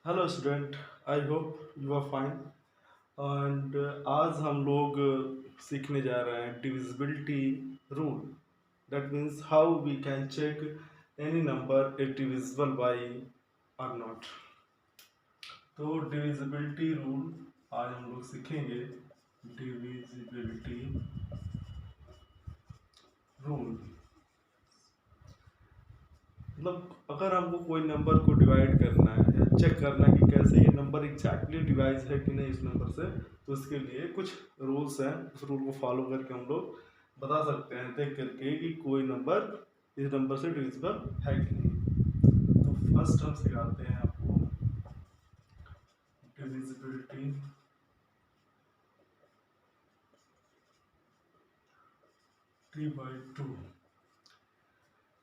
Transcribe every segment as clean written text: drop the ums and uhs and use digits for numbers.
Hello student, I hope you are fine. And आज हम लोग सीखने जा रहे हैं divisibility rule. That means how we can check any number is divisible by और नॉट। तो डिविजिबिलिटी रूल आज हम लोग सीखेंगे। डिविजिबिलिटी रूल मतलब अगर हमको कोई नंबर को डिवाइड करना है या चेक करना है कि कैसे ये नंबर एग्जैक्टली डिवाइड है कि नहीं इस नंबर से, तो उसके लिए कुछ रूल्स हैं। उस रूल को फॉलो करके हम लोग बता सकते हैं देख करके कि कोई नंबर इस नंबर से डिविजिबल है कि नहीं। तो फर्स्ट हम सिखाते हैं आपको डिविजिबिलिटी T/2।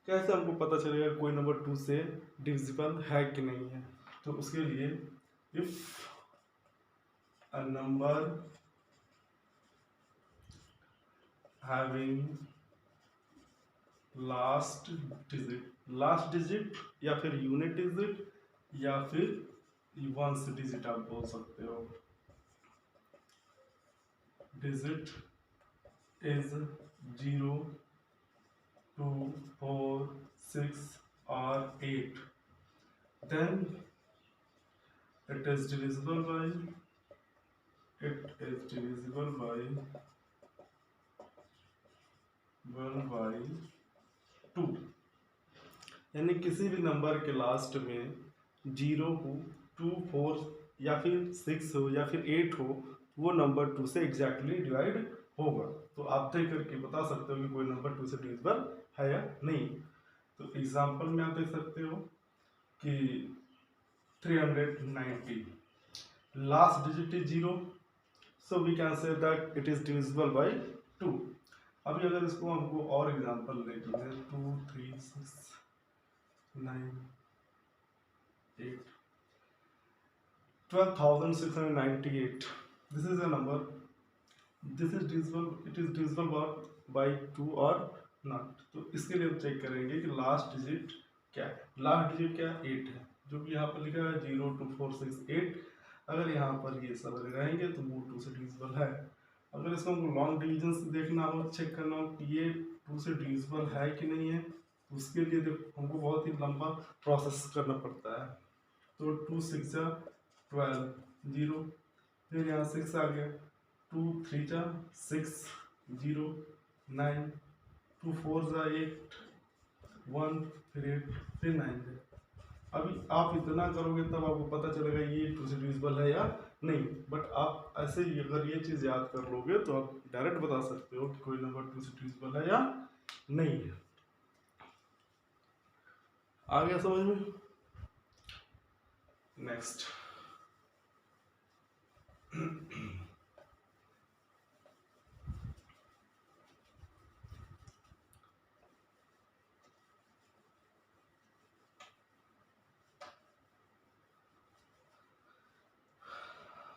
कैसे हमको पता चलेगा कोई नंबर 2 से डिविजिबल है कि नहीं है। तो उसके लिए if a number having last digit या फिर यूनिट डिजिट या फिर वंस डिजिट आप बोल सकते हो। डिजिट इज 0, 2, 4, 6 और 8, then it is divisible by 1 by 2। यानी किसी भी नंबर के लास्ट में 0 हो, 2, 4 या फिर 6 हो या फिर 8 हो, वो नंबर 2 से एग्जैक्टली डिवाइड होगा। तो आप देख करके बता सकते हो कि कोई नंबर 2 से डिविजिबल है या नहीं। तो एग्जांपल में आप देख सकते हो कि 390 last digit is 0, so we can say that it is divisible by 2। अभी अगर इसको हमको और एग्जांपल देखते हैं 2, 3, 6, 9, 8, 12,698, this is a number, this is divisible, it is divisible by 2 और नॉट। तो इसके लिए हम चेक करेंगे कि लास्ट डिजिट क्या है। लास्ट डिजिट क्या है? 8 है, जो कि यहाँ पर लिखा है 0, 2, 4, 6, 8। अगर यहाँ पर ये सब रहेंगे तो वो 2 से डिविजिबल है। अगर इसको हमको लॉन्ग डिवीजन से देखना हो, चेक करना हो कि ये 2 से डिविजिबल है कि नहीं है, तो उसके लिए हमको बहुत ही लंबा प्रोसेस करना पड़ता है। तो 2 6 12, 0, फिर यहाँ 6 आ गया, 2 3 6, 0, 9, 2 4 8, 1, फिर 8, फिर 9 है। अभी आप इतना करोगे तब आपको पता चलेगा ये 2 से डिविजिबल है या नहीं। बट आप ऐसे ही अगर ये चीज़ याद कर लोगे तो आप डायरेक्ट बता सकते हो कि कोई नंबर 2 से डिविजिबल है या नहीं है। आ गया समझ में? नेक्स्ट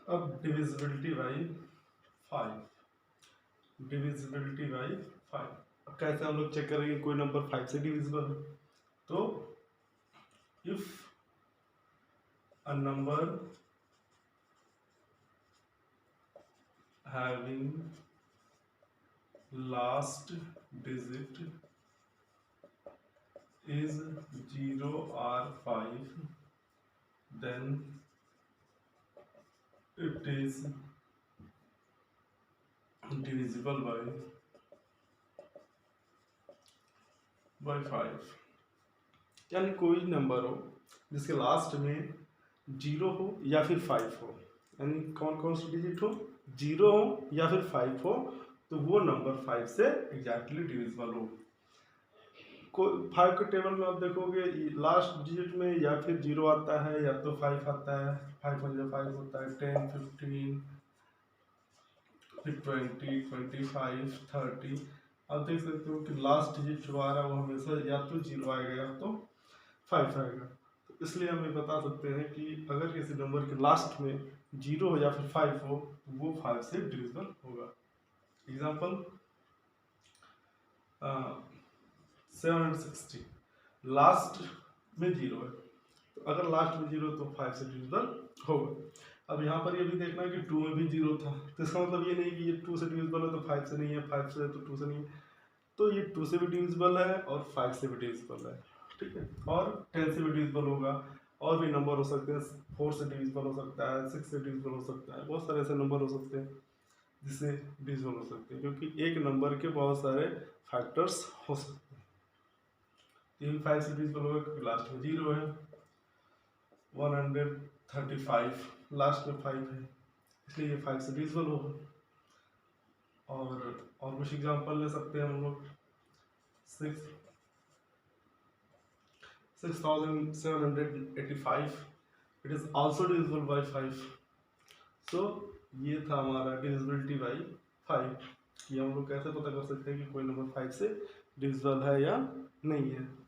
अब डिविजिबिलिटी बाई 5। डिविजिबिलिटी बाई 5 अब कैसे हम लोग चेक करेंगे कोई नंबर 5 से डिविजिबल है। तो if a number having last digit is 0 or 5, then it is divisible by 5। यानी कोई नंबर हो जिसके लास्ट में 0 हो या फिर 5 हो, यानी कौन कौन सी डिजिट हो, 0 हो या फिर 5 हो, तो वो नंबर 5 से एग्जैक्टली डिविजिबल हो। 5 के टेबल में आप देखोगे लास्ट डिजिट में या फिर 0 आता है या तो 5 आता है। 5 1 5 होता है, 10, 15, फिर 20, 25, 30। आप देख सकते हो कि लास्ट डिजिट जो आ रहा है वो हमेशा या तो 0 आएगा या तो 5 आएगा। तो इसलिए हम ये बता सकते हैं कि अगर किसी नंबर के लास्ट में 0 हो या फिर 5 हो तो वो 5 से डिविजिबल होगा। एग्जाम्पल 760 लास्ट में 0 है, तो अगर लास्ट में 0 तो 5 से डिविजिबल होगा। अब यहाँ पर ये भी देखना है कि 2 में भी 0 था, तो इसका मतलब ये नहीं कि ये 2 से डिविजिबल है तो 5 से नहीं है, 5 से है तो 2 से नहीं है। तो ये 2 से भी डिविजिबल है और 5 से भी डिविजिबल है, ठीक है। और 10 से भी डिविजिबल होगा, और भी नंबर हो सकते हैं, 4 से डिविजिबल हो सकता है, 6 से डिविजिबल हो सकता है, बहुत सारे ऐसे नंबर हो सकते हैं जिससे डिविजिबल हो सकते हैं, क्योंकि एक नंबर के बहुत सारे फैक्टर्स हो सकते हैं। 5 से डिविजिबल होगा क्योंकि लास्ट में 0 है। 135 लास्ट में 5 है, इसलिए ये 5 से डिविजिबल होगा। और कुछ एग्जांपल ले सकते हैं हम लोग। 6785 it is also divisible by 5। सो ये था हमारा डिविजिबिलिटी बाय 5 कि हम लोग कैसे पता कर सकते हैं कि कोई नंबर 5 से डिविजिबल है या नहीं है।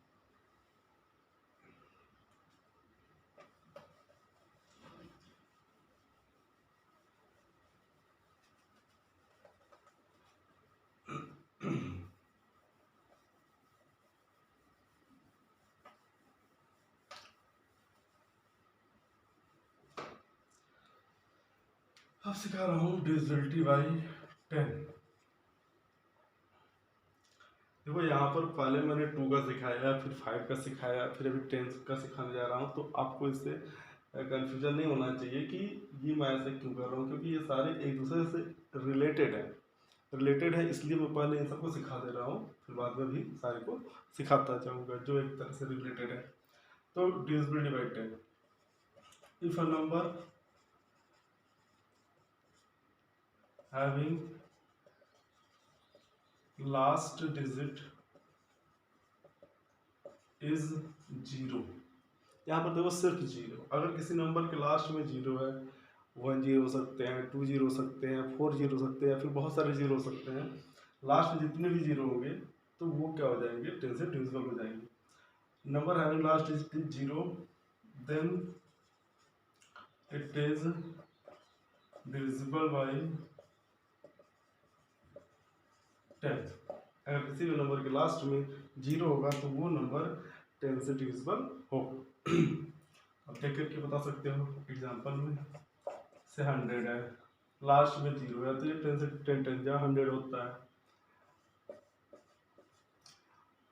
अब सिखा रहा हूँ डिविजिबिलिटी बाय 10। देखो यहाँ पर पहले मैंने 2 का सिखाया, फिर 5 का सिखाया, फिर अभी 10 का सिखाने जा रहा हूँ। तो आपको इससे कन्फ्यूजन नहीं होना चाहिए कि ये मैं ऐसे क्यों कर रहा हूँ, क्योंकि ये सारे एक दूसरे से रिलेटेड है, इसलिए मैं पहले इन सबको सिखा दे रहा हूँ, फिर बाद में भी सारे को सिखाता जाऊँगा जो एक तरह से रिलेटेड है। तो divisibility bye 10, if a number having last digit is 0। यहाँ पर देखो सिर्फ 0, अगर किसी नंबर के लास्ट में 0 है, 1 0 हो सकते हैं, 2 0 हो सकते हैं, 4 0 हो सकते हैं, फिर बहुत सारे 0 हो सकते हैं, लास्ट में जितने भी 0 होंगे तो वो क्या हो जाएंगे, 10 से डिविजिबल हो जाएंगे। Number having last digit 0 then it is divisible by 10। अगर किसी भी नंबर के लास्ट में 0 होगा तो वो नंबर 10 से डिविजिबल होगा। अब देख करके बता सकते हो एग्जांपल में, से 100 है, लास्ट में 0 है, तो ये 10 से 10 जा 100 होता है।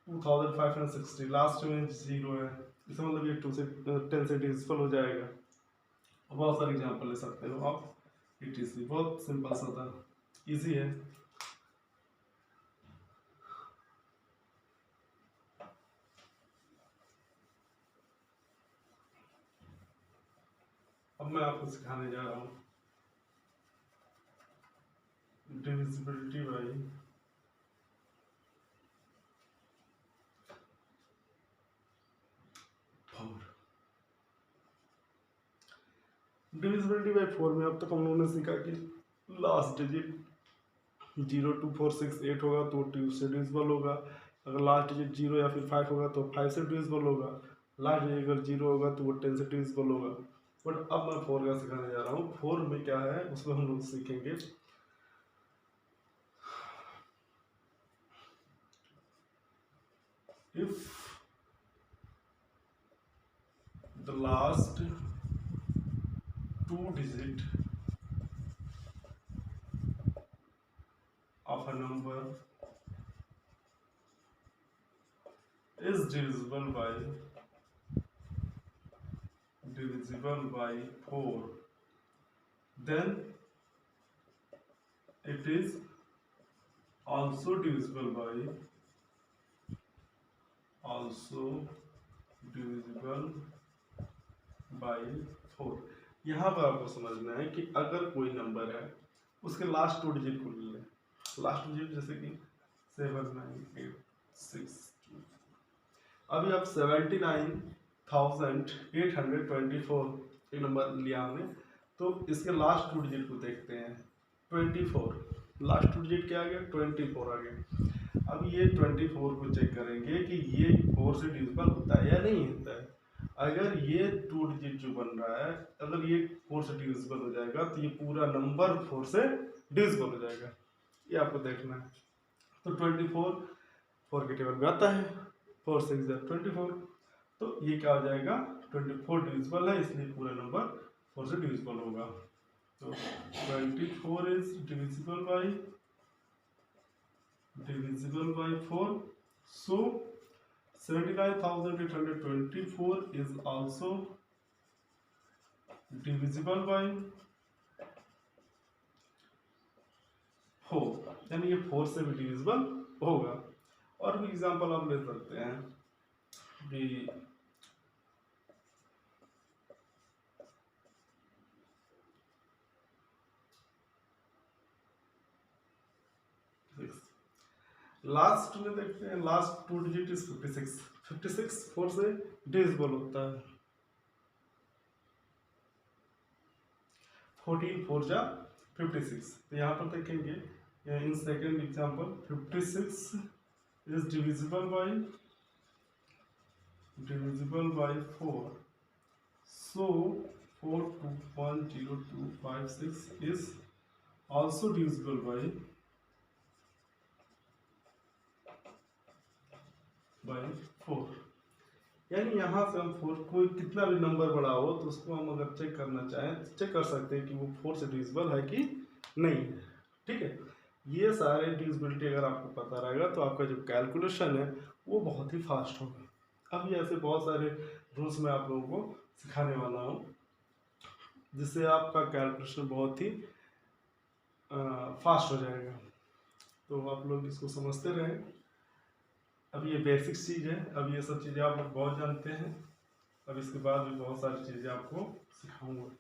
2560 लास्ट में 0 है, इसका मतलब ये 2 से 10 से डिविजिबल हो जाएगा। बहुत सारे एग्जांपल ले सकते हो आप, ETC बहुत सिंपल सा था, इजी है। अब मैं आपको सिखाने जा रहा हूँ डिविजिबिलिटी बाय 4। डिविजिबिलिटी बाय 4 में अब तक हम लोगों ने सीखा कि लास्ट डिजिट 0 2 4 6 8 होगा तो 2 से डिविजिबल होगा। अगर लास्ट डिजिट 0 या फिर 5 होगा तो 5 से डिविजिबल होगा। लास्ट डिजिट अगर 0 होगा तो वो 10 से डिविजिबल होगा। बट अब मैं 4 का सिखाने जा रहा हूँ। 4 में क्या है उसमें हम लोग सीखेंगे if the last 2 digit of a number is divisible by 4, then it is also divisible by 4। यहाँ पर आपको समझना है कि अगर कोई नंबर है उसके लास्ट 2 डिजिट को ले लें। लास्ट डिजिट जैसे कि 79862। अभी आप 79,824 एक नंबर लिया हमने, तो इसके लास्ट 2 डिजिट को देखते हैं। 24 लास्ट 2 डिजिट क्या आ गया, 24 आ गया। अब ये 24 को चेक करेंगे कि ये 4 से डिविजिबल होता है या नहीं होता है। अगर ये 2 डिजिट जो बन रहा है, अगर ये 4 से डिविजिबल हो जाएगा तो ये पूरा नंबर 4 से डिविजिबल हो जाएगा। ये आपको देखना है। तो 24 4 के टेबल में आता है, 4 6 24, तो ये क्या हो जाएगा 24 डिविजिबल है, इसलिए पूरा नंबर 4 से डिविजिबल होगा। तो 24 is divisible bye 4, so 79,824 is also divisible by 4, यानी ये 4 से भी डिविजिबल होगा। और भी एग्जांपल आप ले सकते हैं कि लास्ट में देखते हैं, लास्ट 2 डिजिट इज 56। 56 4 से डिविजिबल होता है। 14 4 जा 56। तो यहाँ पर देखेंगे in second example 56 is divisible bye 4, so 4210256 is also divisible by 4। यानी यहाँ से हम 4, कोई कितना भी नंबर बड़ा हो तो उसको हम अगर चेक करना चाहें तो चेक कर सकते हैं कि वो 4 से डिविजिबल है कि नहीं है। ठीक है, ये सारे डिविजिबिलिटी अगर आपको पता रहेगा तो आपका जो कैलकुलेशन है वो बहुत ही फास्ट होगा। अभी ऐसे बहुत सारे रूल्स मैं आप लोगों को सिखाने वाला हूँ जिससे आपका कैलकुलेशन बहुत ही फास्ट हो जाएगा। तो आप लोग इसको समझते रहें। अब ये बेसिक चीज़ है, अब ये सब चीज़ें आप लोग बहुत जानते हैं। अब इसके बाद भी बहुत सारी चीज़ें आपको सिखाऊंगा।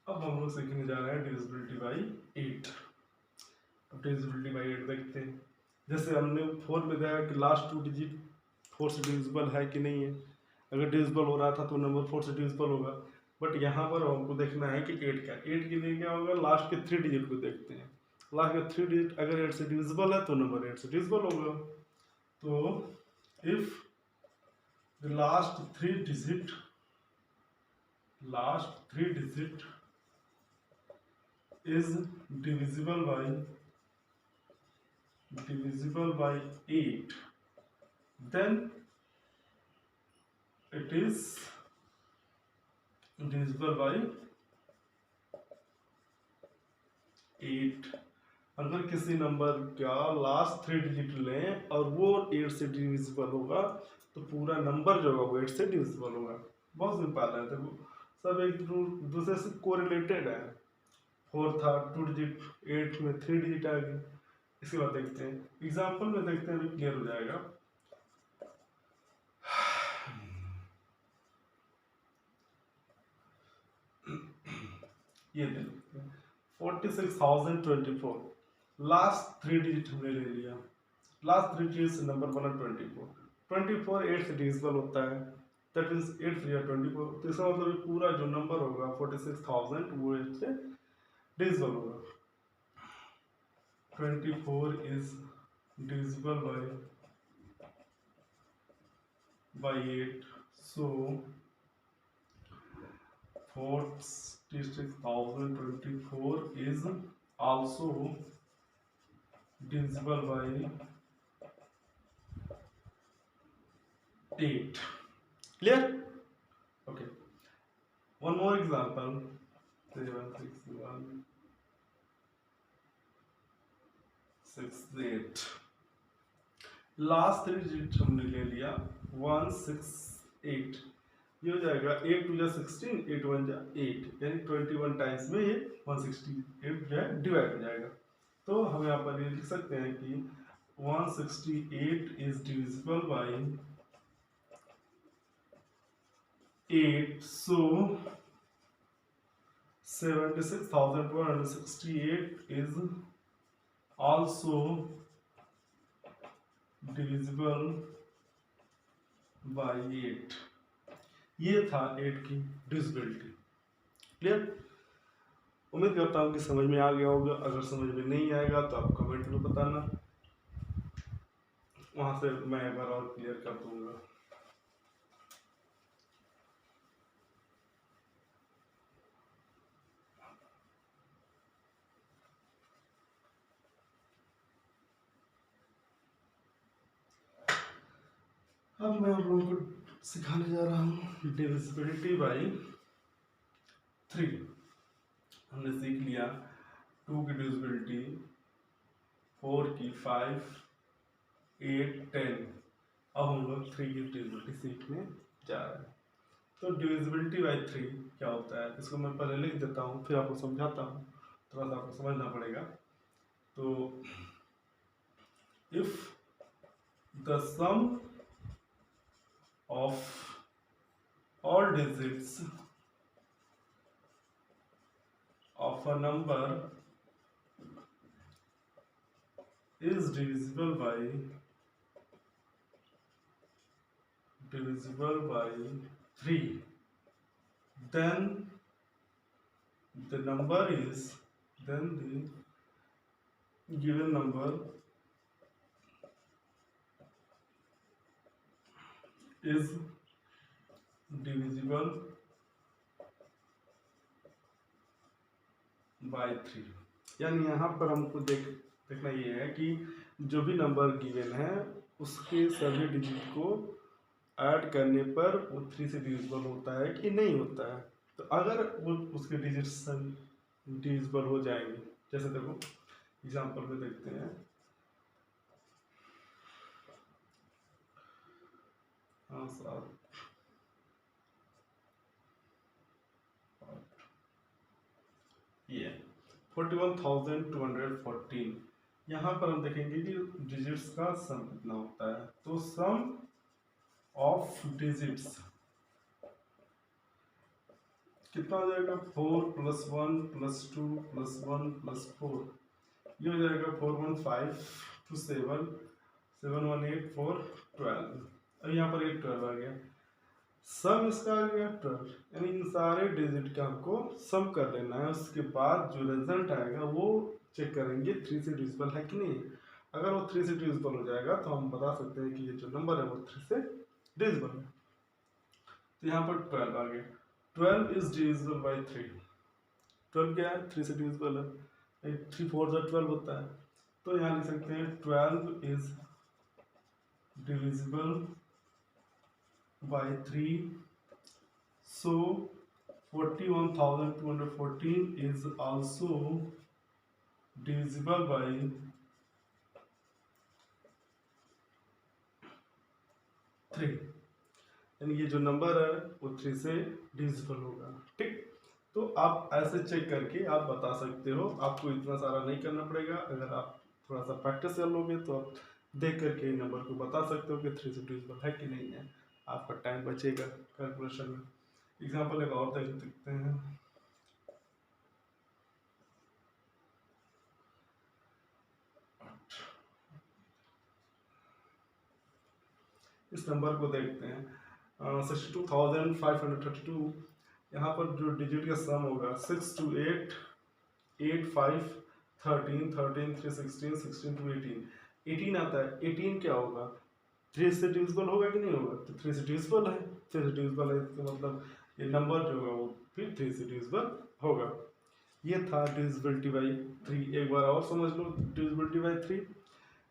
अब हम लोग सीखने जा रहे हैं डिविजिबिलिटी बाई 8। अब डिविजिबिलिटी बाई 8 देखते हैं। जैसे हमने 4 में देखा कि लास्ट 2 डिजिट 4 से डिविजिबल है कि नहीं है। अगर डिविजिबल हो रहा था तो नंबर 4 से डिविजिबल होगा। बट यहाँ पर हमको देखना है कि 8 का 8 के लिए क्या होगा, लास्ट के 3 डिजिट को देखते हैं। लास्ट के 3 डिजिट अगर 8 से डिविजिबल है तो नंबर 8 से डिविजिबल होगा। तो if the last 3 digit is divisible by 8, then it is divisible by 8। अगर किसी नंबर का लास्ट 3 डिजिट लें और वो 8 से डिविजिबल होगा तो पूरा नंबर जो होगा वो 8 से डिविजिबल होगा। बहुत सिंपल है, देखो सब एक दूसरे से कोरिलेटेड है। 4 था 2 डिजिट, 8 में 3 डिजिट आ गए। इसके बाद देखते हैं एग्जाम्पल में, देखते हैं क्लियर हो जाएगा। ये देखते हैं 46,024, लास्ट 3 डिजिट हमने ले लिया। लास्ट 3 डिजिट से नंबर बना 24 8 से डिविजिबल होता है। That means 8 3 24। तो इसका मतलब पूरा जो नंबर होगा 46,000 वो 8 से divisible होगा। 24 is divisible by 8, so 46,024 is also divisible by 8. Clear? Okay. One more example. 76168, last 3 digit हमने ले लिया 168। ये हो जाएगा 8 2 जा 16, 8 1 जा 8, यानी 21 टाइम्स में ये 168 जो है डिवाइड हो जाएगा। तो हम यहाँ पर ये लिख सकते हैं कि 168 is divisible bye 8, so 76,268 is also divisible by 8। ये था 8 की डिविजिबिलिटी। क्लियर? उम्मीद करता हूँ कि समझ में आ गया होगा। अगर समझ में नहीं आएगा तो आप कमेंट में बताना, वहां से मैं एक बार और क्लियर कर दूंगा। अब मैं आप लोगों को सिखाने जा रहा हूँ डिविजिबिलिटी बाई 3। हमने सीख लिया 2 की डिविजिबिलिटी, 4 की, 5, 8, 10। अब हम लोग 3 की डिविजिबिलिटी सीखने जा रहे हैं। तो डिविजिबिलिटी बाई 3 क्या होता है, इसको मैं पहले लिख देता हूँ, फिर आपको समझाता हूँ, थोड़ा सा आपको समझना पड़ेगा। तो if the sum of all digits of a number is divisible by 3, then the number is then the given number is divisible by 3। यानी यहाँ पर हमको देखना ये है कि जो भी नंबर गिवन है उसके सभी डिजिट को ऐड करने पर वो 3 से डिविजिबल होता है कि नहीं होता है। तो अगर वो उसके डिजिट्स डिविजिबल हो जाएंगे, जैसे देखो एग्जांपल में देखते हैं, हाँ सर ये 41,214। यहाँ पर हम देखेंगे कि डिजिट्स का सम कितना होता है। तो सम ऑफ डिजिट्स कितना हो जाएगा, 4 + 1 + 2 + 1 + 4, ये हो जाएगा 415 to 7, 718 4 12। अब यहाँ पर एक 12 आ गया, सम इसका आ गया 12, यानी इन सारे डिजिट का हमको सम कर लेना है। उसके बाद जो रिजल्ट आएगा वो चेक करेंगे 3 से डिविजिबल है कि नहीं। अगर वो 3 से डिविजिबल हो जाएगा तो हम बता सकते हैं कि ये जो नंबर है वो 3 से डिविजिबल है। तो यहाँ पर 12 आ गया, 12 इज डिविजिबल बाई 3। 12 क्या है, 3 से डिविजिबल है, 3 4 12 होता है। तो यहाँ लिख सकते हैं 12 is divisible by 3, so 41,214 is also divisible by 3। यानी ये जो नंबर है वो 3 से डिविजिबल होगा। ठीक, तो आप ऐसे चेक करके आप बता सकते हो, आपको इतना सारा नहीं करना पड़ेगा। अगर आप थोड़ा सा प्रैक्टिस कर लोगे तो आप देख करके नंबर को बता सकते हो कि 3 से डिविजिबल है कि नहीं है, आपका टाइम बचेगा कैलकुलेशन में। एग्जांपल एक और देख सकते हैं, इस नंबर को देखते हैं 62,532। यहाँ पर जो डिजिट का सम होगा 6 to 8, 8 5 13, 13 3 16, 16 to 18, 18 आता है। 18 क्या होगा, 3 से डिविजिबल होगा कि नहीं होगा, तो 3 से डिविजिबल है। 3 से डिविजिबल है तो मतलब ये नंबर जो होगा वो फिर 3 से डिविजिबल होगा। ये था डिविजिबिलिटी बाई 3। एक बार और समझ लो डिविजिबिलिटी बाई 3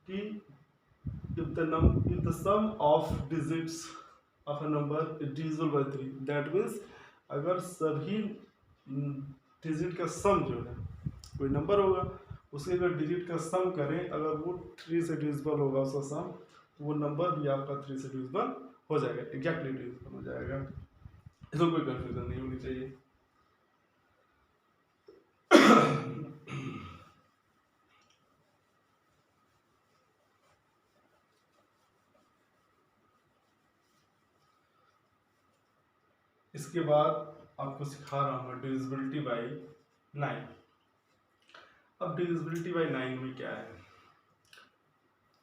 कि if the sum of digits of a number is divisible by 3, that means अगर सभी डिजिट का सम जो है, कोई नंबर होगा उसके अगर डिजिट का सम करें, अगर वो 3 से डिविजिबल होगा उसका सम, तो वो नंबर भी आपका 3 से डिविजिबल हो जाएगा, एग्जैक्टली डिविजिबल हो जाएगा। इसमें कोई कंफ्यूजन नहीं होनी चाहिए। इसके बाद आपको सिखा रहा हूँ डिविजिबिलिटी बाई 9। अब डिविजिबिलिटी बाई 9 में क्या है,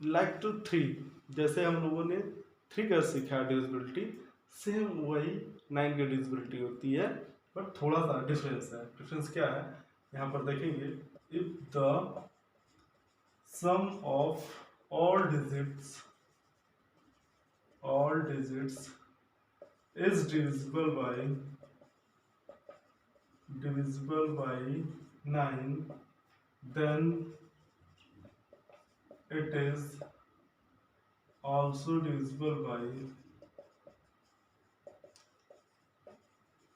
लाइक टू 3, जैसे हम लोगों ने 3 का सीखा डिविजिबिलिटी, सेम वही 9 की डिविजिबिलिटी होती है, बट थोड़ा सा डिफरेंस है। डिफरेंस क्या है, यहाँ पर देखेंगे, if the sum of all digits is divisible by 9, then it is also divisible by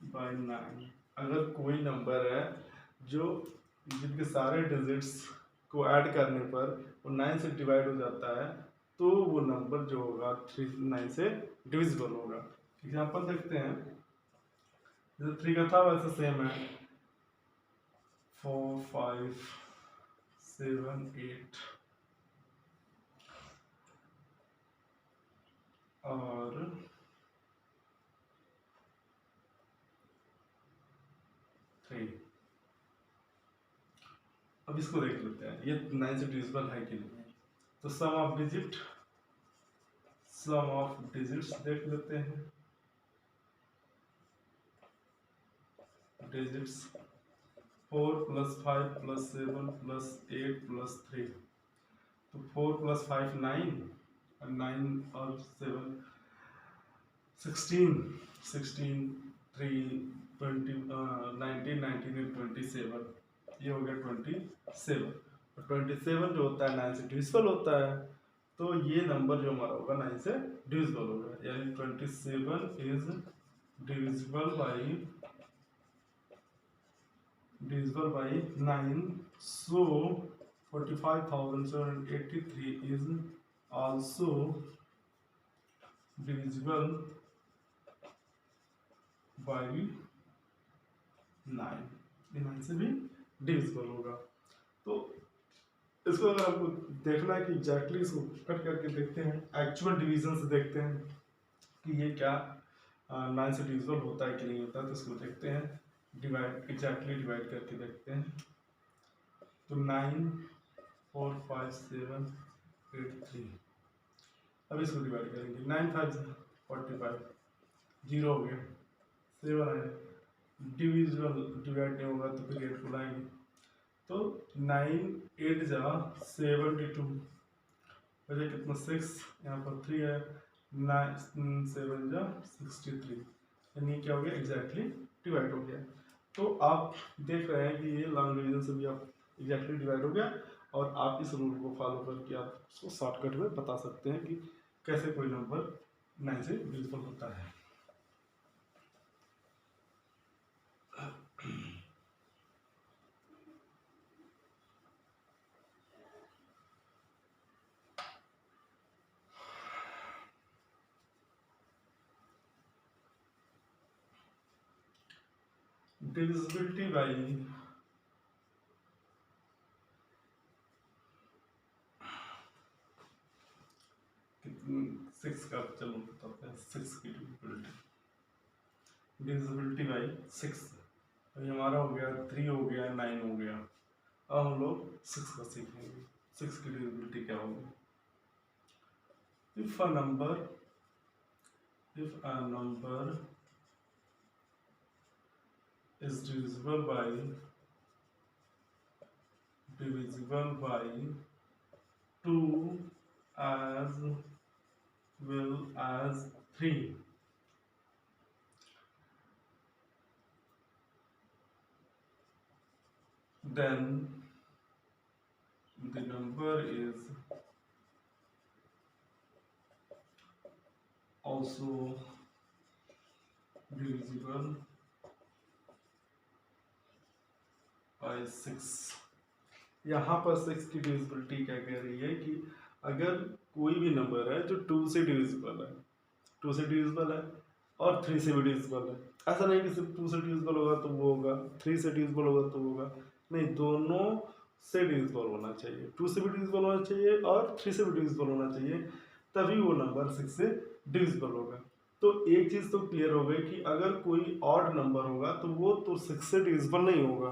by 9। अगर कोई नंबर है जो जिनके सारे डिजिट्स को ऐड करने पर वो 9 से डिवाइड हो जाता है, तो वो नंबर जो होगा 9 से डिविजिबल होगा। एग्जाम्पल देखते हैं, जैसे 3 का था वैसे सेम है, 4 5 7 8 और 3। अब इसको देख लेते हैं ये 9 से डिविजिबल है कि नहीं। तो सम ऑफ डिजिट्स देख लेते हैं। डिजिट्स 4 + 5 + 7 + 8 + 3। तो 4 + 5 9 और 9 और 7 16 16 3 20 19 19 27। ये हो गया 27। और 27 जो होता है 9 से डिविजिबल होता है, तो ये नंबर जो हमारा होगा 9 से डिविजिबल होगा, यानी 27 is divisible by 9. So 45,783 is also divisible by 9। ये 9 से भी डिविजिबल होगा। तो इसको अगर आपको देखना है कि एग्जैक्टली इसको कट करके देखते हैं, एक्चुअल डिवीजन से देखते हैं कि ये क्या 9 से डिविजिबल होता है कि नहीं होता, तो इसको देखते हैं, एग्जैक्टली डिवाइड करके देखते हैं। तो 9 4 5 7 8 3। अब इसको डिवाइड करेंगे, 9 5 45, 0 हो गया, 7 आया, डिविजिबल डिवाइड नहीं होगा तो फिर 8 को लाएंगे। तो 9 8 जा 72, बचे कितना 6, यहाँ पर 3 है, 9 7 जा 63, यानी क्या हो गया एग्जैक्टली डिवाइड हो गया। तो आप देख रहे हैं कि ये लॉन्ग डिवीजन से भी आप एग्जैक्टली डिवाइड हो गया, और आप इस रूल को फॉलो करके आप उसको शॉर्टकट में बता सकते हैं कि कैसे कोई नंबर 9 से डिविजिबल होता है। डिविजिबिलिटी बाई कितनी 6 का, चलो बताते हैं 6 की डिविजिबिलिटी बाई 6। अभी हमारा हो गया 3 हो गया 9 हो गया। अब हम लोग 6 का सीखेंगे, 6 की डिविजिबिलिटी क्या होगी। If a number is divisible by 2 as well as 3, then the number is also divisible by 6। यहाँ पर 6 की डिविजिबिलिटी क्या कह रही है कि अगर कोई भी नंबर है जो 2 से डिविजिबल है, 2 से डिविजिबल है और 3 से भी डिविजिबल है, ऐसा नहीं कि सिर्फ 2 से डिविजिबल होगा तो वो होगा, 3 से डिविजिबल होगा तो वो होगा, नहीं, दोनों से डिविजिबल होना चाहिए, 2 से भी डिविजिबल होना चाहिए और 3 से भी डिविजिबल होना चाहिए, तभी वो नंबर 6 से डिविजिबल होगा। तो एक चीज़ तो क्लियर हो गई कि अगर कोई ऑड नंबर होगा तो वो तो 6 से डिविजिबल नहीं होगा।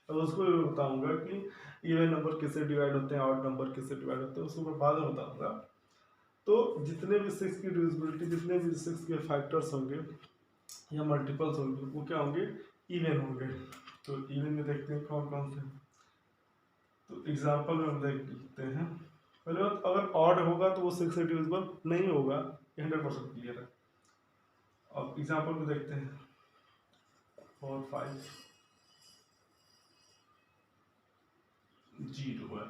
अब उसको भी बताऊंगा कि इवन नंबर किससे डिवाइड होते हैं, ऑड नंबर किससे डिवाइड होते हैं, उसको मैं बाद में बताऊंगा। तो जितने भी 6 की डिविजिबिलिटी, जितने भी 6 के फैक्टर्स होंगे या मल्टीपल्स होंगे, वो क्या होंगे, इवन होंगे। तो इवन में देखते हैं कौन कौन से। तो एग्जांपल में हम देखते हैं, पहले बात, अगर ऑड होगा तो वो 6 से डिविजिबल नहीं होगा, 100% क्लियर है। अब एग्जांपल में देखते हैं, 4 5 0 है,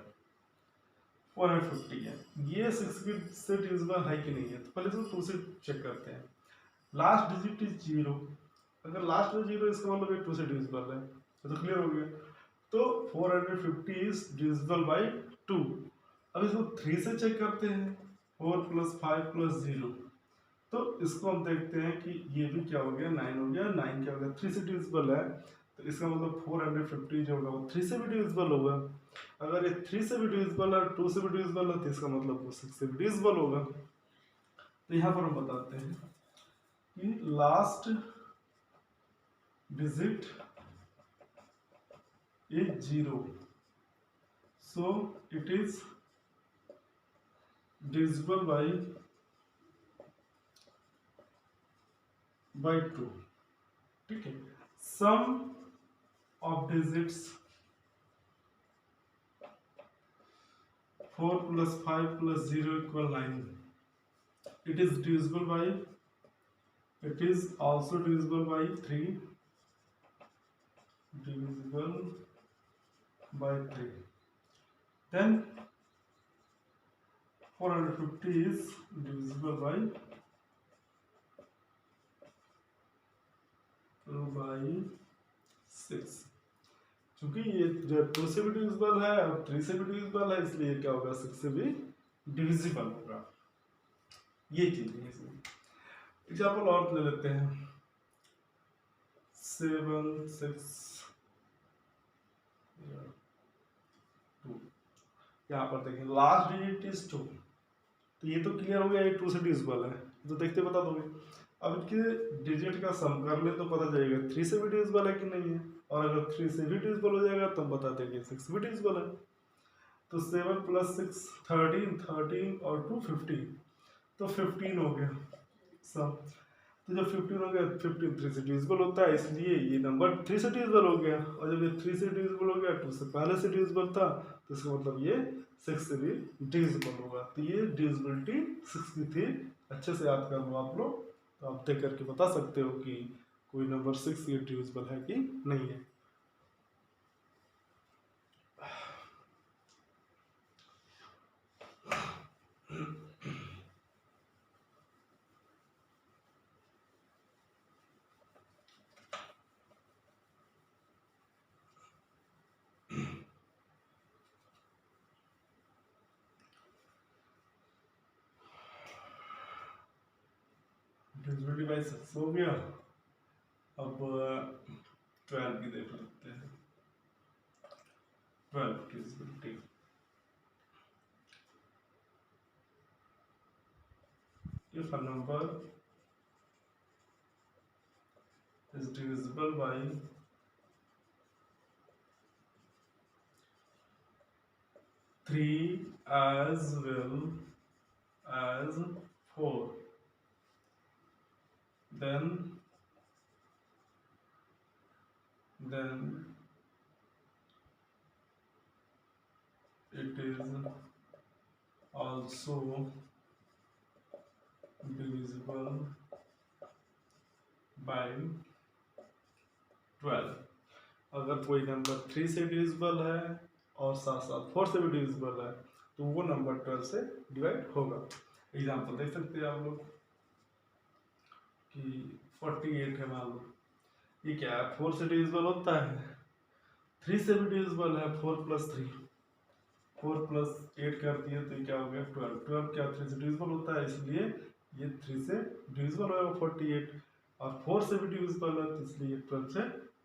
450 है, ये 6 से डिविजिबल है कि नहीं है। तो पहले तो 2 से चेक करते हैं, लास्ट डिजिट इज 0, अगर लास्ट में 0 इसका मतलब ये 2 से डिविजिबल है, तो क्लियर हो गया। तो 450 इज डिविजिबल बाई 2। अब इसको 3 से चेक करते हैं, 4 + 5 + 0, तो इसको हम देखते हैं कि ये भी क्या हो गया, 9 हो गया। 9 क्या हो गया, 3 से डिविजिबल है, तो इसका मतलब 450 जो होगा वो 3 से भी डिविजिबल होगा। अगर ये 3 से भी डिविजिबल है, 2 से भी डिविजिबल है, तो इसका मतलब वो 6 से भी डिविजिबल होगा। तो यहाँ पर हम बताते हैं कि last digit is 0, so it is divisible by 2। ठीक है, सम of digits 4 + 5 + 0 = 9, it is divisible by, it is also divisible by 3, divisible by 3, then 450 is divisible by 6। क्योंकि ये जो 2 से भी डिविजिबल है और 3 से भी डिविजिबल है, इसलिए क्या होगा, 6 से भी डिविजिबल होगा। ये चीज है इसमें। एग्जाम्पल और ले लेते हैं, 7 6 2। यहाँ पर देखिए लास्ट डिजिट इज 2, तो ये तो क्लियर हो गया, ये 2 से डिविजिबल है, तो देखते बता दोगे। अब इनके डिजिट का सम कर ले तो पता चलेगा 3 से भी डिविजिबल है कि नहीं है, और अगर 3 से भी डिविजिबल हो जाएगा तो हम बता देंगे 6 भी डिविजिबल है। तो 7 + 6 13, 13 और 2 15, तो 15 हो गया सम। तो जब 15 हो गया, 15 3 से डिविजिबल होता है, इसलिए ये नंबर 3 से डिविजिबल हो गया। और जब ये 3 से डिविजिबल हो गया, 2 से पहले से डिविजिबल था, तो इसका मतलब ये 6 से भी डिविजिबल होगा। तो ये डिविजिबिलिटी 6 की थी, अच्छे से याद कर लो आप लोग, तो आप देख करके बता सकते हो कि कोई नंबर 6 ये डिविजिबल है कि नहीं है। डिविजिबिलिटी बाई 6 हो गया। अब 12 की देख लेते हैं, 12 divisibility. If a number is divisible by 3 as well as 4, then it is also divisible by 12। अगर कोई नंबर 3 से डिविजिबल है और साथ साथ 4 से भी डिविजिबल है, तो वो नंबर 12 से डिवाइड होगा। एग्जाम्पल देख सकते हैं आप लोग कि 48 है, मान लो ये क्या है, 4 से डिविजिबल होता है, 3 से भी डिविजिबल है, 4 + 3, 4 + 8 कर दिए तो ये क्या हो गया, 12। 12 क्या 3 से डिविजिबल होता है, इसलिए ये 3 से डिविजिबल होगा 48, और 4 से भी डिविजिबल है, तो इसलिए 12 से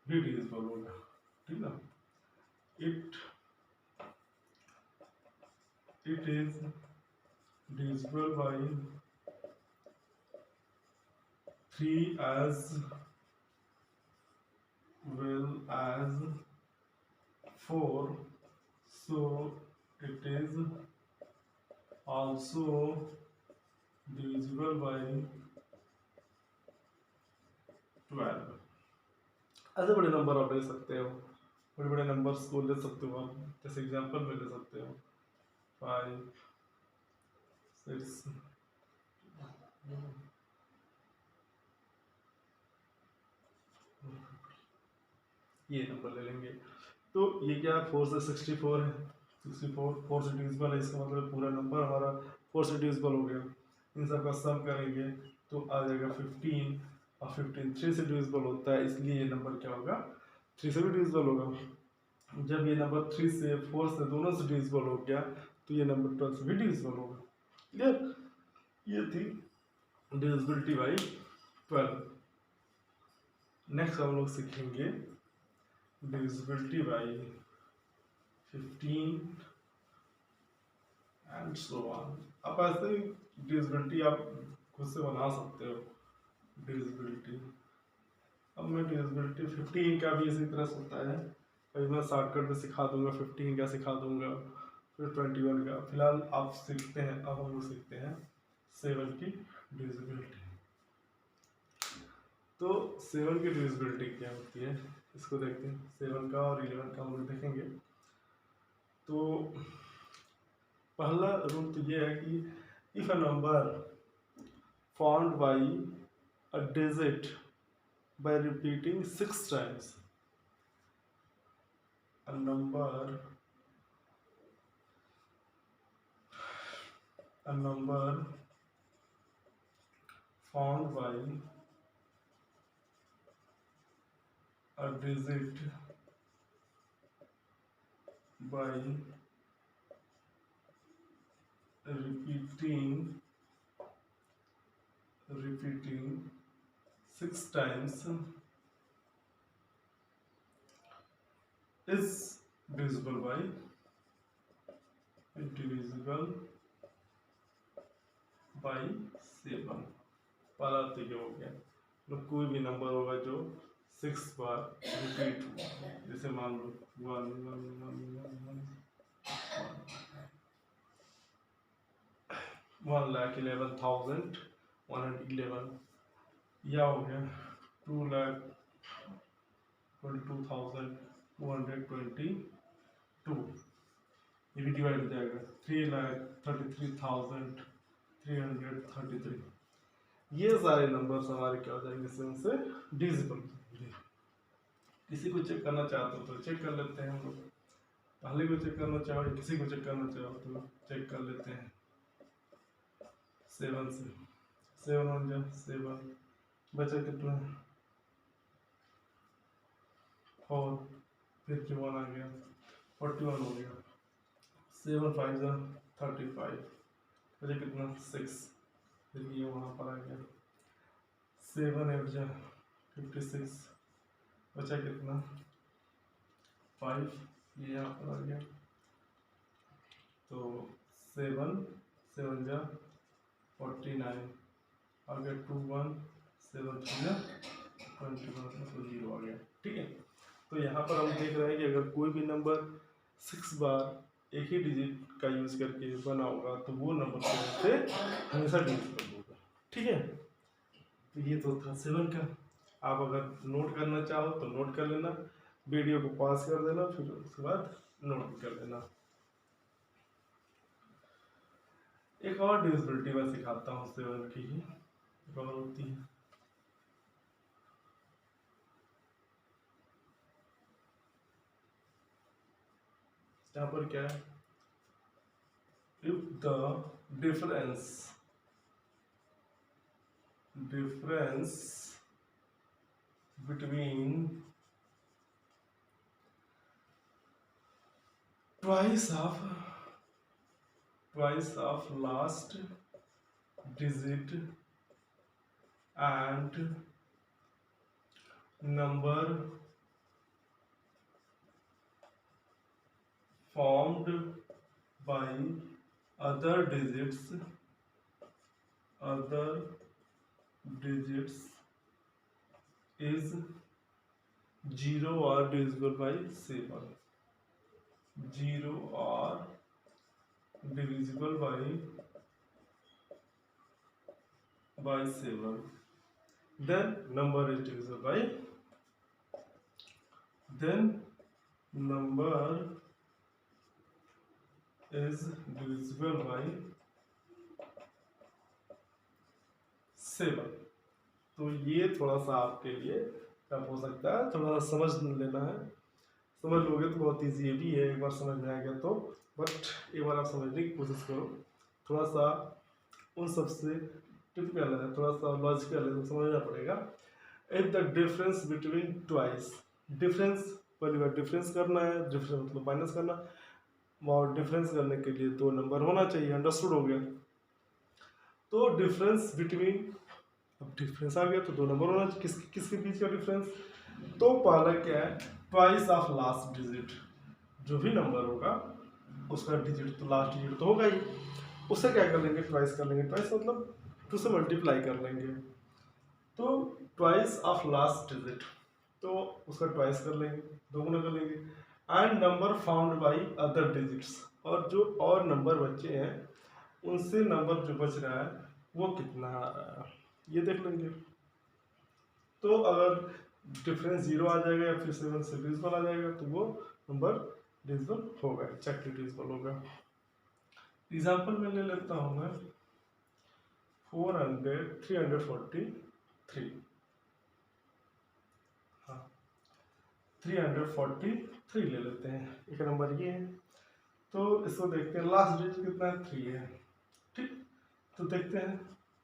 भी डिविजिबल होगा। ठीक है, it is divisible by 3 as well as 4, so it is also divisible by 12। ऐसे बड़े नंबर आप ले सकते हो, बड़े बड़े नंबर्स को ले सकते हो आप, जैसे एग्जांपल में ले सकते हो 5 6 ये नंबर ले लेंगे। तो ये क्या है, 4 से 64 है, 64 4 से डिविजिबल है, इसका मतलब पूरा नंबर हमारा 4 से डिविजिबल हो गया। इन सब का सम करेंगे तो आ जाएगा 15, और 15 3 से डिविजिबल होता है, इसलिए ये नंबर क्या होगा, 3 से भी डिविजिबल होगा। जब ये नंबर 3 से 4 से दोनों से डिविजिबल हो गया तो ये नंबर 12 से भी डिविजिबल होगा। क्लियर, ये थी डिविजिबिलिटी बाई 12। नेक्स्ट हम लोग सीखेंगे divisibility by 15 and so on. आप ऐसे ही डिविजिबिलिटी आप खुद से बना सकते हो डिविजिबिलिटी। अब मैं डिविजिबिलिटी 15 का भी इसी तरह से होता है, अभी मैं शॉर्टकट में सिखा दूंगा, 15 का सिखा दूंगा, फिर 21 का। फिलहाल आप सीखते हैं, अब हम लोग सीखते हैं 7 की डिविजिबिलिटी। तो 7 की डिविजिबिलिटी क्या होती है इसको देखते हैं। 7 का और 11 का हम लोग देखेंगे। तो पहला रूल तो ये है कि if a number found by a digit by repeating 6 times, a number found by a digit by repeating 6 times is divisible by by 7। पहला तो ये हो गया, तो कोई भी नंबर होगा जो 6 बार रिपीट हुआ, जैसे मान लो 1 1 1 1 1,11,111, या हो गया 2,22,222, ये भी डिवाइड हो जाएगा 3,33,333। ये सारे नंबर्स हमारे क्या हो जाएंगे, इसमें से डिविजिबल। किसी को चेक करना चाहते हो तो चेक कर लेते हैं हम लोग, पहले को चेक करना चाहो या किसी को चेक करना चाहो तो चेक कर लेते हैं। 7 से 7 1 जा 7, बचा कितना 4, फिर क्यों 1 आ गया 41 हो गया। 7 5 जा 35, बचा कितना 6, फिर ये वहाँ पर आ गया। 7 8 जा 56, बचा कितना 5, ये यहाँ पर आ गया। तो 7 7 जा 49, आगे 2 1 7 3 जा 21, तो 0 आ गया। ठीक है, तो यहाँ पर हम देख रहे हैं कि अगर कोई भी नंबर 6 बार एक ही डिजिट का यूज करके बना होगा तो वो नंबर से हमेशा डिविजिबल होगा। ठीक है, तो ये तो था 7 का। आप अगर नोट करना चाहो तो नोट कर लेना, वीडियो को पॉज कर देना, फिर उसके बाद नोट कर लेना। एक और डिविजिबिलिटी मैं सिखाता हूँ 7 की ही, एक और होती है। यहाँ पर क्या है, if the difference between twice of last digit and number formed by other digits is 0 or divisible by 7, 0 or divisible by 7, then number is divisible by 7। तो ये थोड़ा सा आपके लिए टफ हो सकता है, थोड़ा सा समझ लेना है। समझ लोगे तो बहुत इजी भी है, एक बार समझ में आ गया तो, बट एक बार आप समझने की कोशिश करो। थोड़ा सा उन सबसे टिपिकल है, थोड़ा सा लॉजिकल है, तो समझना पड़ेगा। If the difference between twice, difference पहली बार डिफरेंस करना है, डिफरेंस मतलब माइनस करना, और डिफरेंस करने के लिए दो नंबर होना चाहिए, अंडरस्टूड हो गया। तो डिफरेंस बिटवीन, अब डिफरेंस आ गया तो दो नंबर होना चाहिए, किसके बीच का डिफरेंस, तो पहला क्या है, ट्वाइस ऑफ लास्ट डिजिट, जो भी नंबर होगा उसका डिजिट तो लास्ट डिजिट तो होगा ही, उससे क्या कर लेंगे, ट्वाइस कर लेंगे, ट्वाइस मतलब टू से मल्टीप्लाई कर लेंगे, तो ट्वाइस ऑफ लास्ट डिजिट, तो उसका ट्वाइस कर लेंगे, दोगुना कर लेंगे, and number found by other digits, और जो और नंबर बचे हैं उनसे नंबर जो बच रहा है वो कितना आ रहा है ये देख लेंगे। तो अगर डिफरेंस जीरो आ जाएगा या फिर 7 से डिविजिबल आ जाएगा तो वो नंबर डिविजिबल होगा, एग्जैक्टली डिविजिबल होगा। एग्जाम्पल में ले लेता हूँ मैं 343, हाँ 343 ले लेते हैं, एक नंबर ये है। तो इसको देखते हैं लास्ट डिजिट कितना है, 3 है, ठीक। तो देखते हैं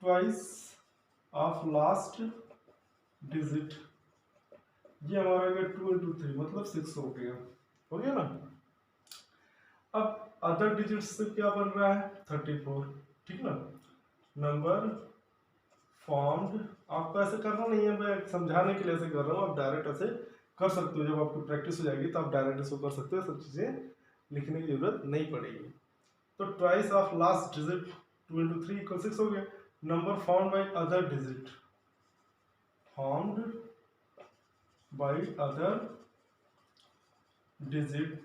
ट्वाइस ऑफ लास्ट डिजिट, ये हमारा आ गया 2 इंटू 3 मतलब 6 हो गया ना। अब अदर डिजिट से क्या बन रहा है, 34, ठीक ना। नंबर फॉर्म्ड, आपको ऐसे करना नहीं है, मैं समझाने के लिए ऐसे कर रहा हूँ, आप डायरेक्ट ऐसे कर सकते हो, जब आपकी प्रैक्टिस हो जाएगी तो आप डायरेक्ट इसको कर सकते हो, सब चीज़ें लिखने की जरूरत नहीं पड़ेगी। तो twice of last digit 2 into 3 equal 6 हो गया। Number found by other digit, found by other digit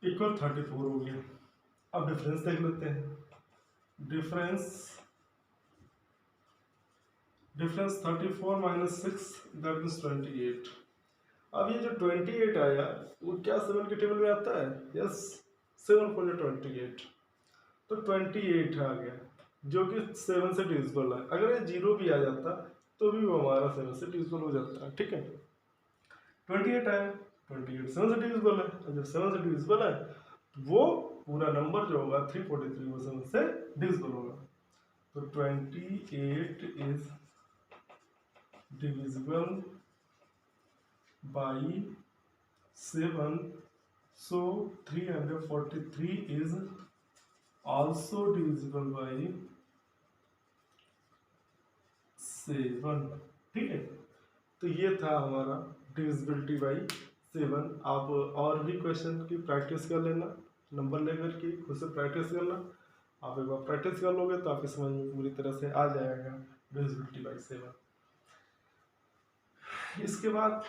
equal 34 हो गया। अब डिफरेंस देख लेते हैं, डिफरेंस 34 माइनस 6 दैट मीन्स 28। अब ये जो 28 आया वो क्या 7 के टेबल में आता है, यस 7 4 28, तो 28 आ गया जो कि 7 से डिविजिबल है। अगर ये जीरो भी आ जाता तो भी वो हमारा 7 से डिविजिबल हो जाता है, ठीक है। 28 आया, 28 7 से डिविजिबल है, और जब 7 से डिविजिबल है तो वो पूरा नंबर जो होगा 343 वो 7 से डिविजिबल होगा। तो 28 is divisible by 7, so 343 is also divisible by 7, ठीक है। तो ये था हमारा डिविजिबिलिटी बाई 7। आप और भी क्वेश्चन की प्रैक्टिस कर लेना, नंबर लेकर के खुद से प्रैक्टिस करना, आप एक बार प्रैक्टिस कर लोगे तो आपकी समझ में पूरी तरह से आ जाएगा डिविजिबिलिटी बाई 7। इसके बाद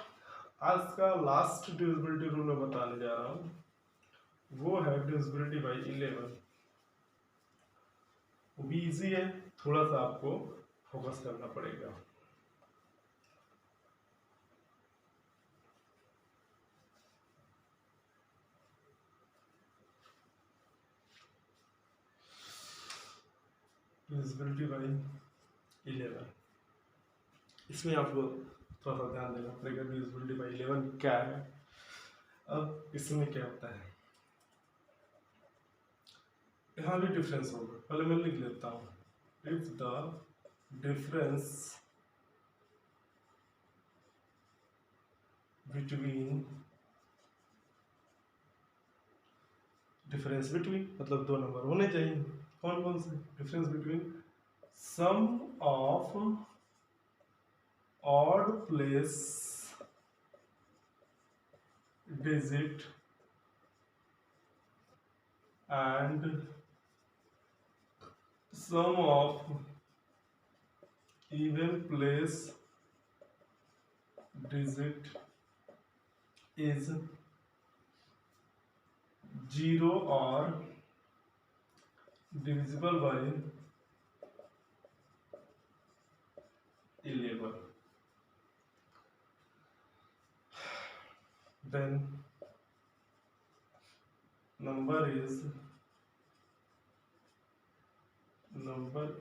आज का लास्ट डिविजिबिलिटी रूल मैं बताने जा रहा हूँ, वो है डिविजिबिलिटी बाई 11। वो भी इजी है, थोड़ा सा आपको फोकस करना पड़ेगा। डिविजिबिलिटी बाई 11, इसमें आपको थोड़ा सा ध्यान देना पड़ेगा, डिविजिबिलिटी बाई 11 क्या है। अब इसमें क्या होता है, यहाँ भी डिफरेंस होगा, पहले मैं लिख लेता हूँ, if the difference between, difference between मतलब दो नंबर होने चाहिए, कौन कौन से, difference between sum of odd place digit and sum of even place digit is 0 or divisible by 11, then number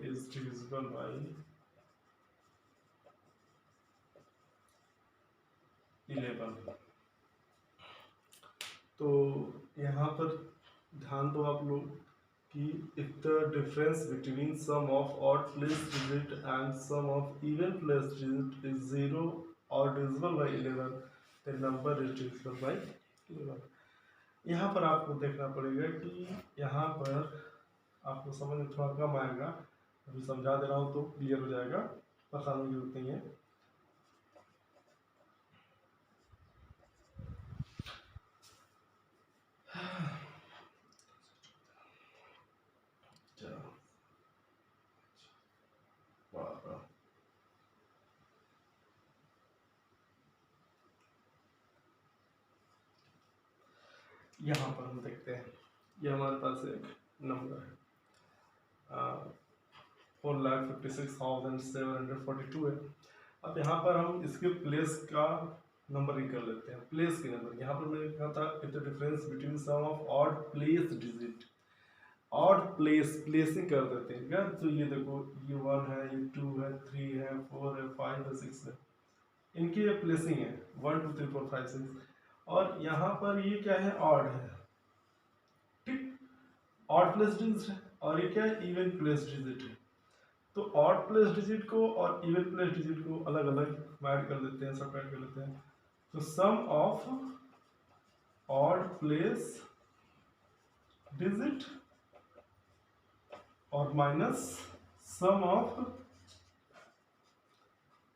is divisible by 11। तो यहाँ पर ध्यान दो आप लोग कि if the difference between sum of odd placed digit and sum of even placed digit is 0 or divisible by 11 then number is divisible by 11। यहाँ पर आपको देखना पड़ेगा कि यहाँ पर आपको समझ में थोड़ा कम आएगा, अभी समझा दे रहा हूँ तो क्लियर हो जाएगा, परेशानी की जरूरत नहीं है। यहाँ पर हम देखते हैं, ये हमारे पास एक नंबर है 4,56,742 है। अब यहाँ पर हम इसके प्लेस का नंबरिंग कर लेते हैं, प्लेस के नंबर। यहाँ पर मैंने कहा था if the difference between sum of odd place digit, odd placing कर देते हैं क्या, तो ये देखो ये 1 है, ये 2 है, 3 है, 4 है, 5 है, 6 है, इनकी ये प्लेसिंग है 1 2 3 4 5 6। और यहाँ पर ये क्या है, ऑड है, ठीक, ऑड प्लेस डिजिट है, और ये क्या है, इवन प्लेस डिजिट है। तो ऑड प्लेस डिजिट को और इवन प्लेस डिजिट को अलग अलग ऐड कर देते हैं, सबट्रैक्ट कर लेते हैं। तो सम ऑफ ऑड प्लेस डिजिट और minus sum of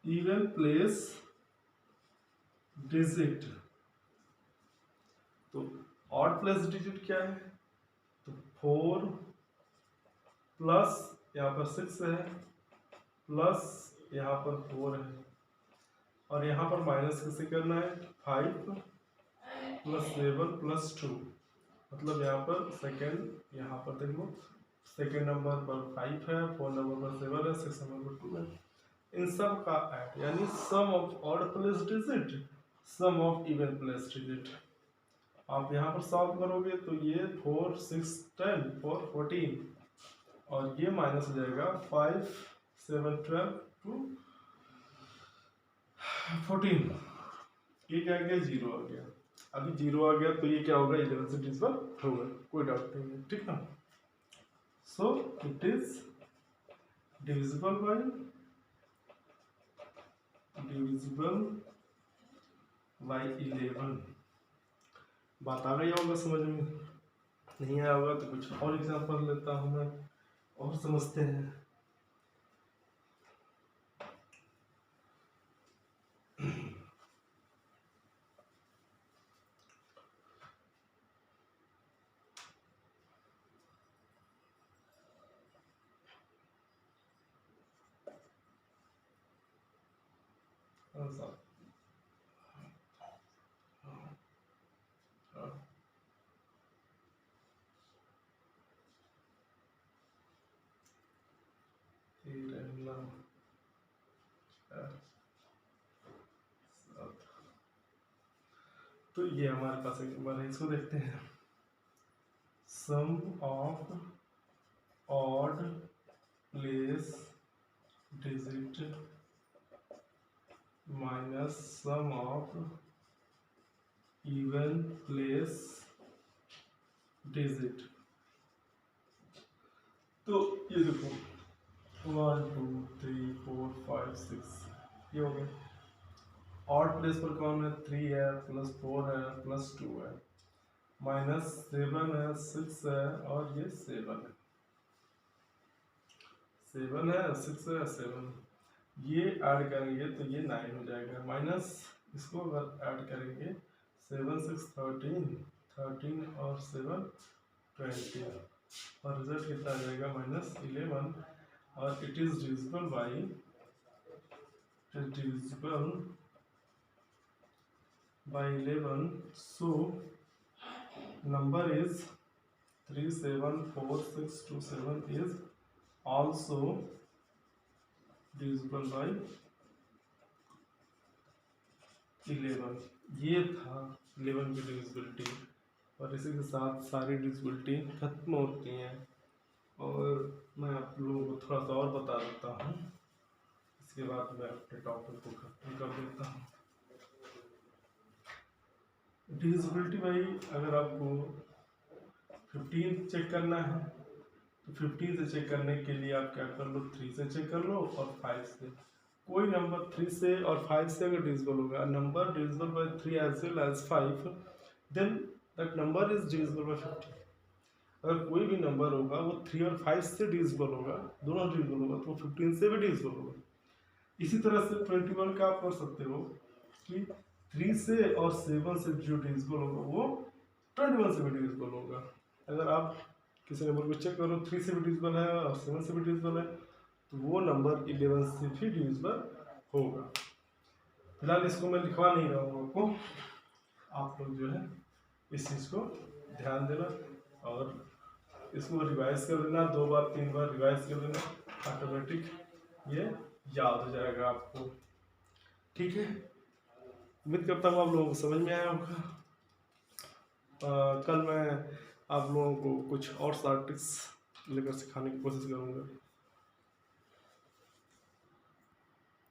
even place digit. तो ऑड प्लेस डिजिट क्या है, तो 4 प्लस यहाँ पर 6 है, प्लस यहाँ पर 4 है, और यहाँ पर माइनस किसे करना है, 5 प्लस 7 प्लस 2, मतलब यहाँ पर सेकेंड, यहाँ पर देखो सेकेंड नंबर पर 5 है, 4 नंबर पर 7 है, 6 नंबर पर 2 है, इन सब का ऐड, यानी sum of odd place digit, sum of even place digit. आप यहाँ पर सॉल्व करोगे तो ये 4 6 10 4 14, और ये माइनस हो जाएगा 5 7 12 2 14, ये क्या आ गया, 0 आ गया। अभी 0 आ गया तो ये क्या होगा, 11 से डिविजिबल होगा, कोई डाउट नहीं है, ठीक ना। So it is divisible bye 11। बात आ गई होगा समझ में, नहीं आया होगा तो कुछ और एग्जांपल लेता हूँ मैं और समझते हैं। तो ये हमारे पास एक नंबर है, इसको देखते हैं। Sum of odd place digit minus sum of even place digit. तो ये देखो 1 2 3 4 5 6, ये हो गया। ऑड प्लेस पर कौन है, 3 है, प्लस 4 है, प्लस 2 है, माइनस 7 है, 6 है, और ये 7 है, 7 है, 6 है, 7, ये ऐड करेंगे तो ये 9 हो जाएगा, माइनस इसको अगर ऐड करेंगे 7 6 13 13 और 7 20, और रिजल्ट कितना आ जाएगा, -11। और it is divisible by 11, so number is 374627 is also divisible by 11। ये था 11 की डिविजिबिलिटी, और इसी के साथ सारी डिविजिबिलिटी खत्म होती हैं। और मैं आप लोगों को थोड़ा सा और बता देता हूँ, इसके बाद मैं अपने टॉपिक को खत्म कर देता हूँ। डिविजिबिलिटी भाई, अगर आपको 15 चेक करना है तो 15 से चेक करने के लिए आप क्या कर लो, 3 से चेक कर लो और 5 से। कोई नंबर 3 से और 5 से अगर डिविजिबल होगा, number divisible by 3 as well as 5, then that number is divisible by 50। अगर कोई भी नंबर होगा वो 3 और 5 से डिविजिबल होगा, दोनों डिविजिबल होगा, तो 15 से भी डिविजिबल होगा। इसी तरह से 21 का आप कर सकते हो कि 3 से और 7 से जो डिविजिबल होगा वो 21 से भी डिविजिबल होगा। अगर आप किसी नंबर को चेक करो 3 से भी डिविजिबल है और 7 से भी डिविजिबल है, तो वो नंबर 11 से भी डिविजिबल होगा। फिलहाल इसको मैं लिखवा नहीं रहा हूँ आपको, आप लोग जो है इस चीज़ को ध्यान देना और इसको रिवाइज कर लेना, 2 बार 3 बार रिवाइज कर लेना, ऑटोमेटिक ये याद हो जाएगा आपको। ठीक है, उम्मीद करता हूँ आप लोगों को समझ में आया होगा। कल मैं आप लोगों को कुछ और शार्ट ट्रिक्स लेकर सिखाने की कोशिश करूँगा।